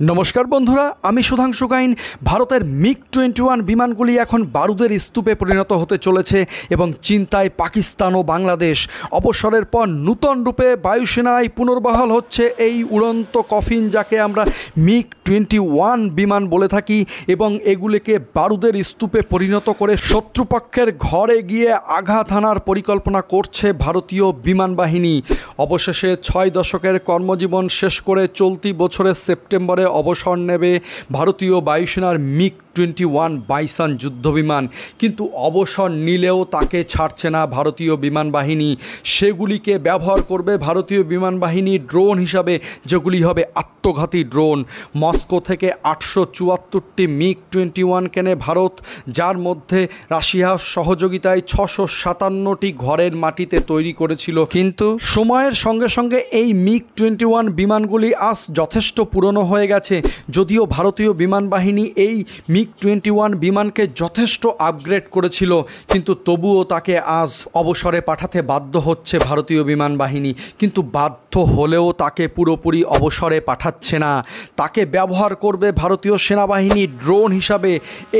नमस्कार बंधुरा आमी सुधांशु गाइन भारतेर मिग-21 विमानगुली एखन बारूदेर स्तूपे परिणत होते चलेछे एबं चिंताय पाकिस्तान और बांग्लादेश। अवसरेर पर नूतन रूपे वायुसेनाय पुनर्बहाल होच्छे एई उड़ন্ত कफिन जाके आमरा मिग-21 विमान बोले थाकी एबं एगुलिके बारूदेर स्तूपे परिणत करे शत्रुपक्षेर घरे गिये आघात हानार परिकल्पना करछे भारतीय विमान बाहिनी। अवशेषे 6 दशकेर कर्मजीवन शेष करे चलती बछरेर सेप्टेम्बरे अवसर नेबे भारतीय वायुसेनार मिग-21 बाइसन युद्ध विमान। किन्तु अवसर निलेও ताके छाड़ছে না भारतीय विमान बाहिनी। सेगुलिके व्यवहार करबे भारतीय विमान बाहिनी ड्रोन हिसाबे, जेगुली होबे आत्मघाती ड्रोन। मस्को থেকে 874টি मिग-21 केने भारत, जार मध्य राशियार सहयोगिताय 657টি घरेर माटीते तैरी करेछिलो। किन्तु समयेर संगे संगे এই मिग-21 विमानगुली आज যথেষ্ট पुरानो হয়ে গেছে। যদিও ভারতীয় বিমান বাহিনী এই মিগ-21 বিমানকে যথেষ্ট আপগ্রেড করেছিল, কিন্তু তবুও তাকে আজ অবসরে পাঠাতে বাধ্য হচ্ছে ভারতীয় বিমান বাহিনী। কিন্তু বাধ্য হলেও তাকে পুরোপুরি অবসরে পাঠাচ্ছে না, তাকে ব্যবহার করবে ভারতীয় সেনাবাহিনী ড্রোন হিসাবে।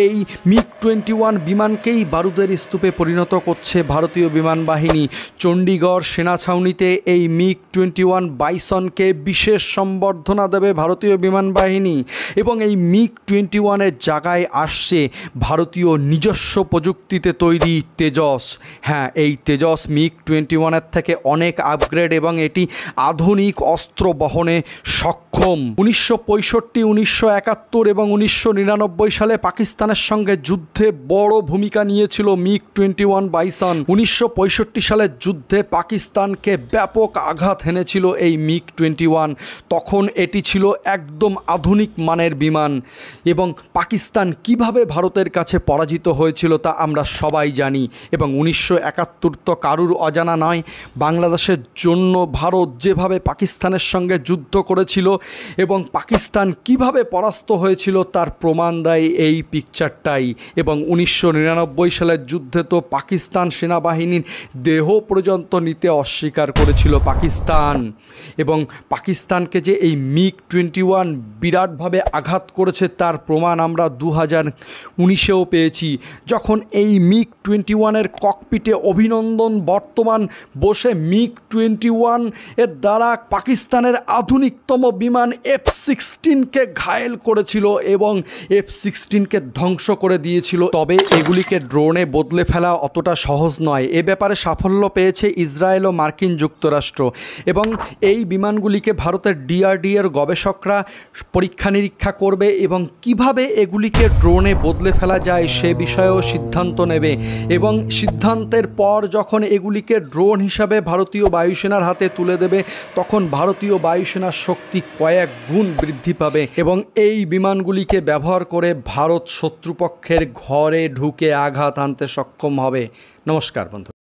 এই মিগ-21 বিমানকেই বারুদের স্তূপে পরিণত করছে ভারতীয় বিমান বাহিনী। চণ্ডীগড় সেনা ছাউনিতে এই মিগ-21 বাইসনকে বিশেষ সম্বর্ধনা দেবে ভারতীয় বিমান বাহিনী এবং এই মিগ-21 এর জায়গায় আসছে ভারতীয় নিজস্ব প্রযুক্তিতে তৈরি তেজস। হ্যাঁ, এই তেজস মিগ-21 এর থেকে অনেক আপগ্রেড এবং এটি আধুনিক অস্ত্র বহনে সক্ষম। 1965, 1971 এবং 1999 সালে পাকিস্তানের সঙ্গে যুদ্ধে বড় ভূমিকা নিয়েছিল মিগ-21 বাইসন। 1965 সালের যুদ্ধে পাকিস্তানকে ব্যাপক আঘাত হেনেছিল এই মিগ-21। তখন এটি ছিল একদম আধুনিক মানের বিমান এবং পাকিস্তান কিভাবে ভারতের কাছে পরাজিত হয়েছিল তা আমরা সবাই জানি। এবং 1971 তো কারুর অজানা নয়। বাংলাদেশের জন্য ভারত যেভাবে পাকিস্তানের সঙ্গে যুদ্ধ করেছিল এবং পাকিস্তান কিভাবে পরাস্ত হয়েছিল তার প্রমাণ দেয় এই পিকচারটাই। এবং 1999 সালের যুদ্ধে তো পাকিস্তান সেনাবাহিনীর দেহ পর্যন্ত নিতে অস্বীকার করেছিল পাকিস্তান। এবং পাকিস্তানকে যে এই মিগ-21 বিরাটভাবে আঘাত করেছে তার প্রমাণ আমরা 2019-এও পেয়েছি, যখন এই মিগ-21 এর ককপিটে অভিনন্দন বর্তমান বসে মিগ-21 এর দ্বারা পাকিস্তানের আধুনিকতম বিমান F-16কে ঘায়েল করেছিল এবং F-16কে ধ্বংস করে দিয়েছিল। তবে এগুলিকে ড্রোনে বদলে ফেলা অতটা সহজ নয়। এ ব্যাপারে সাফল্য পেয়েছে ইসরায়েল ও মার্কিন যুক্তরাষ্ট্র এবং এই বিমানগুলিকে ভারতের DRDO এর গবেষকরা পরীক্ষা নিরীক্ষা করবে এবং কিভাবে এগুলিকে ড্রোনে বদলে ফেলা যায় সে বিষয়েও সিদ্ধান্ত নেবে। এবং সিদ্ধান্তের পর যখন এগুলিকে ড্রোন হিসাবে ভারতীয় বায়ুসেনার হাতে তুলে দেবে তখন ভারতীয় বায়ুসেনার শক্তি কয়েক গুণ বৃদ্ধি পাবে এবং এই বিমানগুলিকে ব্যবহার করে ভারত শত্রুপক্ষের ঘরে ঢুকে আঘাত আনতে সক্ষম হবে। নমস্কার বন্ধু।